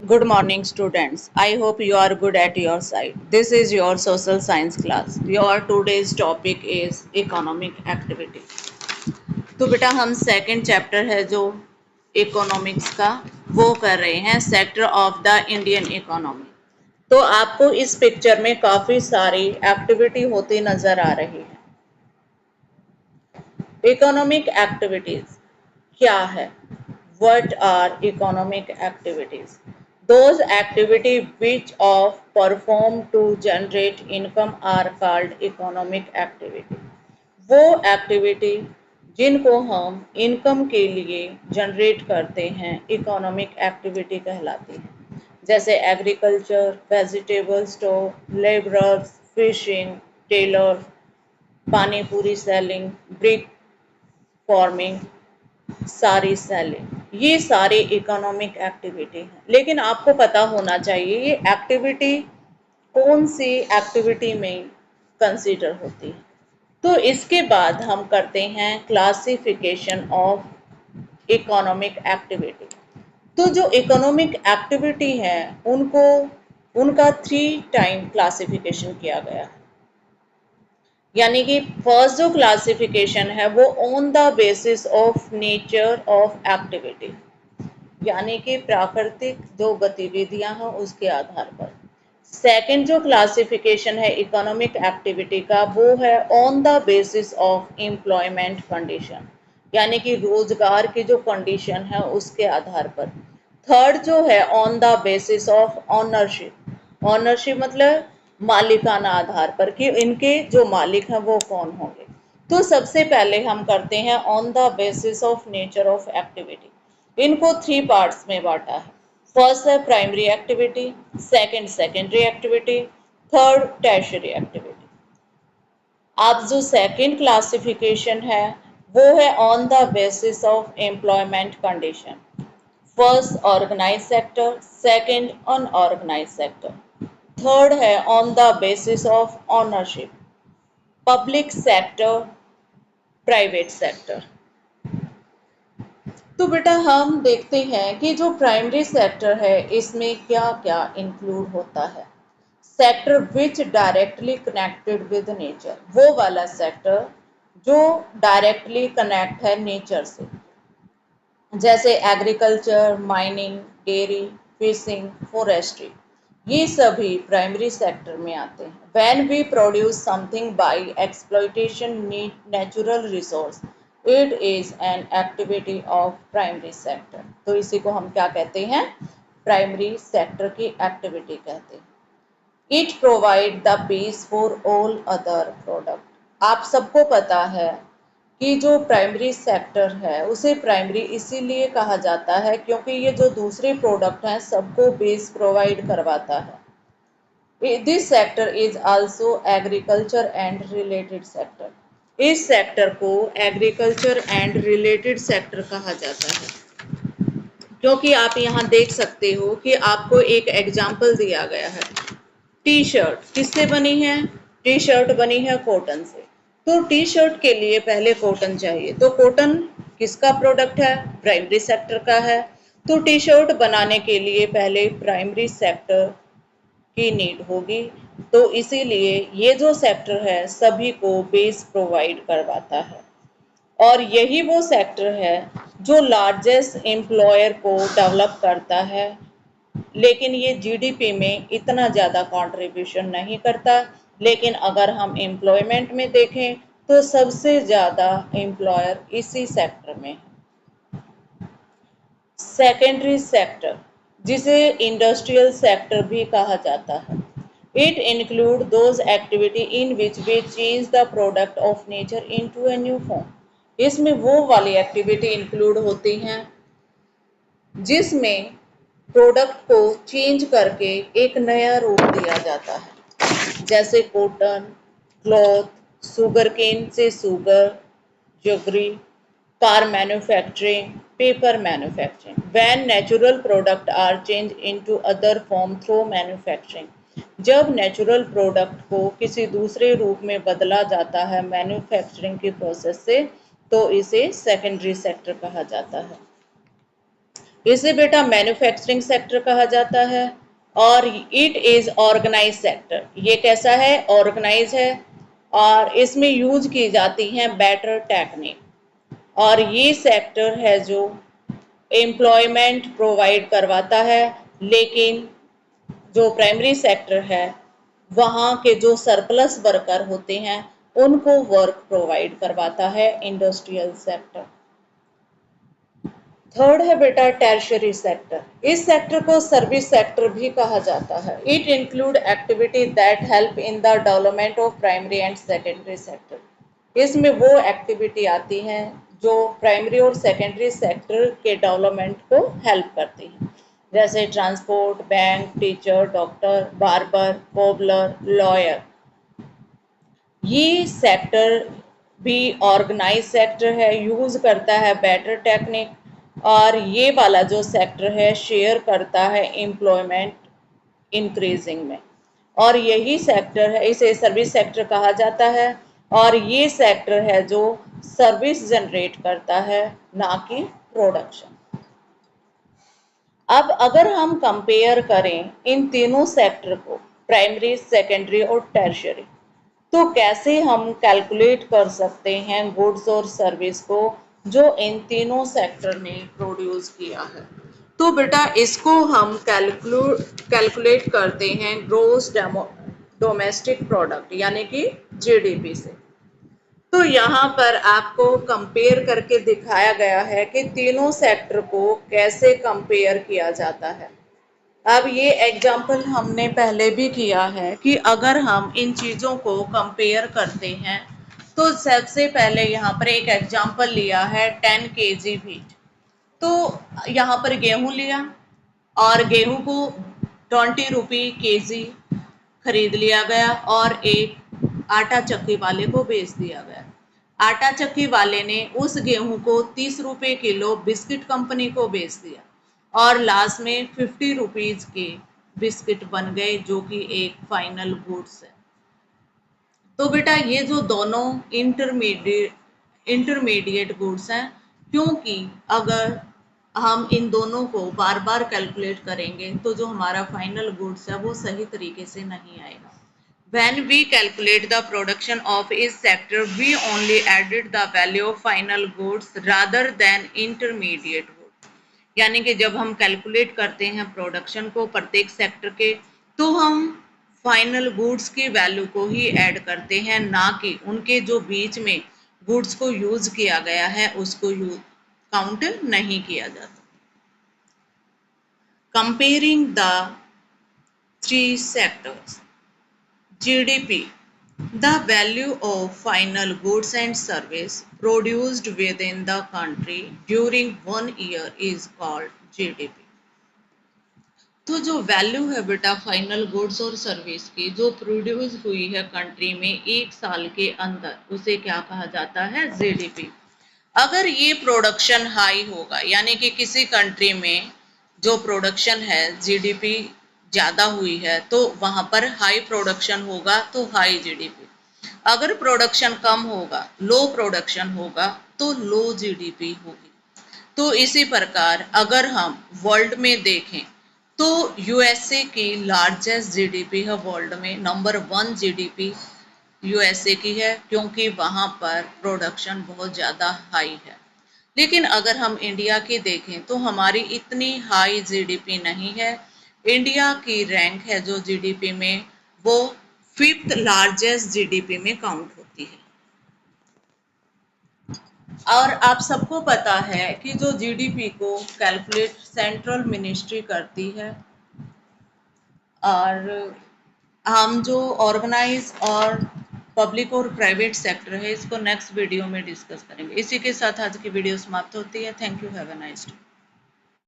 Good morning, students. I hope you are good at your side. This is your social science class. Your today's topic is economic activity. तो बेटा हम second chapter है जो economics का वो कर रहे हैं, sector of the Indian economy. तो आपको इस पिक्चर में काफ़ी सारी एक्टिविटी होती नज़र आ रही है। इकोनॉमिक एक्टिविटीज़ क्या है? What are economic activities? Those activities which of perform to generate income are called economic activity. वो एक्टिविटी जिनको हम इनकम के लिए जनरेट करते हैं इकोनॉमिक एक्टिविटी कहलाती है। जैसे agriculture, vegetable store, labourers, fishing, tailor, pani puri selling, brick forming, sari selling, ये सारे इकोनॉमिक एक्टिविटी हैं। लेकिन आपको पता होना चाहिए ये एक्टिविटी कौन सी एक्टिविटी में कंसीडर होती है। तो इसके बाद हम करते हैं क्लासिफिकेशन ऑफ इकोनॉमिक एक्टिविटी। तो जो इकोनॉमिक एक्टिविटी है उनको उनका 3 टाइम क्लासिफिकेशन किया गया है। यानी कि फर्स्ट जो क्लासिफिकेशन है वो on the basis of nature of activity, यानी कि प्राकृतिक जो गतिविधियां हैं उसके आधार पर। सेकंड जो क्लासिफिकेशन है इकोनॉमिक एक्टिविटी का वो है on the basis of employment condition, यानी कि रोजगार की जो कंडीशन है उसके आधार पर। थर्ड जो है on the basis of ownership, ownership मतलब मालिकाना आधार पर कि इनके जो मालिक हैं वो कौन होंगे। तो सबसे पहले हम करते हैं on the basis of nature of activity. इनको 3 पार्ट्स में बांटा है। फर्स्ट है primary activity, second secondary activity, third tertiary activity. अब जो सेकंड क्लासिफिकेशन है वो है on the basis of employment condition. First organise sector, second unorganise sector, third है on the basis of ownership, public sector, private sector. तो बेटा हम देखते हैं कि जो प्राइमरी सेक्टर है इसमें क्या क्या इंक्लूड होता है। Sector which directly connected with nature, वो वाला सेक्टर जो डायरेक्टली कनेक्ट है नेचर से, जैसे agriculture, mining, dairy, fishing, forestry, ये सभी प्राइमरी सेक्टर में आते हैं। When we produce something by exploitation natural resource, it is an activity of primary sector. तो इसी को हम क्या कहते हैं? प्राइमरी सेक्टर की एक्टिविटी कहते हैं। It provide the base for all other product. आप सबको पता है कि जो प्राइमरी सेक्टर है उसे प्राइमरी इसीलिए कहा जाता है क्योंकि ये जो दूसरे प्रोडक्ट हैं सबको बेस प्रोवाइड करवाता है। This sector is also agriculture and related sector. इस सेक्टर को एग्रीकल्चर एंड रिलेटेड सेक्टर कहा जाता है क्योंकि आप यहाँ देख सकते हो कि आपको एक एग्जाम्पल दिया गया है। टी शर्ट किससे बनी है? टी शर्ट बनी है कॉटन से। तो टी शर्ट के लिए पहले कॉटन चाहिए, तो कॉटन किसका प्रोडक्ट है? प्राइमरी सेक्टर का है। तो टी शर्ट बनाने के लिए पहले प्राइमरी सेक्टर की नीड होगी। तो इसीलिए ये जो सेक्टर है सभी को बेस प्रोवाइड करवाता है और यही वो सेक्टर है जो लार्जेस्ट एम्प्लॉयर को डेवलप करता है, लेकिन ये जीडीपी में इतना ज़्यादा कंट्रीब्यूशन नहीं करता। लेकिन अगर हम एम्प्लॉयमेंट में देखें तो सबसे ज़्यादा एम्प्लॉयर इसी सेक्टर में है। सेकेंडरी सेक्टर, जिसे इंडस्ट्रियल सेक्टर भी कहा जाता है, it include those activity in which we change the product of nature into a new form. इसमें वो वाली एक्टिविटी इंक्लूड होती हैं जिसमें प्रोडक्ट को चेंज करके एक नया रूप दिया जाता है, जैसे कॉटन, क्लॉथ, शुगर केन से sugar, jaggery, car manufacturing, paper manufacturing. When natural product are change into other form through manufacturing, जब नेचुरल प्रोडक्ट को किसी दूसरे रूप में बदला जाता है मैन्युफैक्चरिंग की प्रोसेस से, तो इसे सेकेंडरी सेक्टर कहा जाता है। इसे बेटा मैन्युफैक्चरिंग सेक्टर कहा जाता है। और इट इज ऑर्गेनाइज सेक्टर, ये कैसा है, ऑर्गेनाइज है, और इसमें यूज की जाती हैं बेटर टेक्निक। और ये सेक्टर है जो एम्प्लॉयमेंट प्रोवाइड करवाता है, लेकिन जो प्राइमरी सेक्टर है वहाँ के जो सरप्लस वर्कर होते हैं उनको वर्क प्रोवाइड करवाता है इंडस्ट्रियल सेक्टर। थर्ड है बेटा टर्शियरी सेक्टर। इस सेक्टर को सर्विस सेक्टर भी कहा जाता है। It include activity that help in the development of primary and secondary sector. इसमें वो एक्टिविटी आती हैं जो प्राइमरी और सेकेंडरी सेक्टर के डेवलपमेंट को हेल्प करती हैं, जैसे transport, bank, teacher, doctor, barber, cobbler, lawyer. ये सेक्टर भी ऑर्गेनाइज सेक्टर है, यूज़ करता है बेटर टेक्निक, और ये वाला जो सेक्टर है शेयर करता है एम्प्लॉयमेंट इंक्रीजिंग में। और यही सेक्टर है, इसे सर्विस सेक्टर कहा जाता है, और ये सेक्टर है जो सर्विस जनरेट करता है, ना कि प्रोडक्शन। अब अगर हम कंपेयर करें इन तीनों सेक्टर को, प्राइमरी, सेकेंडरी और टर्शियरी, तो कैसे हम कैलकुलेट कर सकते हैं गुड्स और सर्विस को जो इन तीनों सेक्टर ने प्रोड्यूस किया है। तो बेटा इसको हम कैलकुलेट करते हैं ग्रोस डोमेस्टिक प्रोडक्ट यानी कि जीडीपी से। तो यहाँ पर आपको कंपेयर करके दिखाया गया है कि तीनों सेक्टर को कैसे कंपेयर किया जाता है। अब ये एग्जाम्पल हमने पहले भी किया है कि अगर हम इन चीज़ों को कंपेयर करते हैं तो सबसे पहले यहाँ पर एक एग्जाम्पल लिया है 10 kg व्हीट। तो यहाँ पर गेहूँ लिया और गेहूँ को 20 रुपये केजी खरीद लिया गया और एक आटा चक्की वाले को बेच दिया गया। आटा चक्की वाले ने उस गेहूं को 30 रुपये किलो बिस्किट कंपनी को बेच दिया और लास्ट में 50 रुपीज के बिस्किट बन गए, जो कि एक फाइनल गुड्स है। तो बेटा ये जो दोनों इंटरमीडिएट गुड्स हैं, क्योंकि अगर हम इन दोनों को बार बार कैलकुलेट करेंगे तो जो हमारा फाइनल गुड्स है वो सही तरीके से नहीं आएगा। When we calculate the production of each sector, we only added the value of final goods rather than intermediate goods। यानी कि जब हम कैलकुलेट करते हैं प्रोडक्शन को प्रत्येक सेक्टर के, तो हम फाइनल गुड्स की वैल्यू को ही ऐड करते हैं, ना कि उनके जो बीच में गुड्स को यूज किया गया है उसको काउंट नहीं किया जाता। Comparing the three sectors GDP, the value of final goods and service produced within the country during 1 year is called GDP। तो जो वैल्यू है बेटा फाइनल गुड्स और सर्विस की जो प्रोड्यूस हुई है कंट्री में एक साल के अंदर, उसे क्या कहा जाता है, जीडीपी। अगर ये प्रोडक्शन हाई होगा, यानी कि किसी कंट्री में जो प्रोडक्शन है जीडीपी ज़्यादा हुई है तो वहाँ पर हाई प्रोडक्शन होगा तो हाई जीडीपी। अगर प्रोडक्शन कम होगा, लो प्रोडक्शन होगा तो लो जीडीपी होगी। तो इसी प्रकार अगर हम वर्ल्ड में देखें तो यूएसए की लार्जेस्ट जीडीपी है वर्ल्ड में, नंबर 1 जीडीपी यूएसए की है, क्योंकि वहाँ पर प्रोडक्शन बहुत ज़्यादा हाई है। लेकिन अगर हम इंडिया की देखें तो हमारी इतनी हाई जीडीपी नहीं है। इंडिया की रैंक है जो जीडीपी में, वो 5th लार्जेस्ट जीडीपी में काउंट होती है। और आप सबको पता है कि जो जीडीपी को कैलकुलेट सेंट्रल मिनिस्ट्री करती है, और हम जो ऑर्गेनाइज और पब्लिक और प्राइवेट सेक्टर है इसको नेक्स्ट वीडियो में डिस्कस करेंगे। इसी के साथ आज की वीडियो समाप्त होती है। Thank you, have a nice day.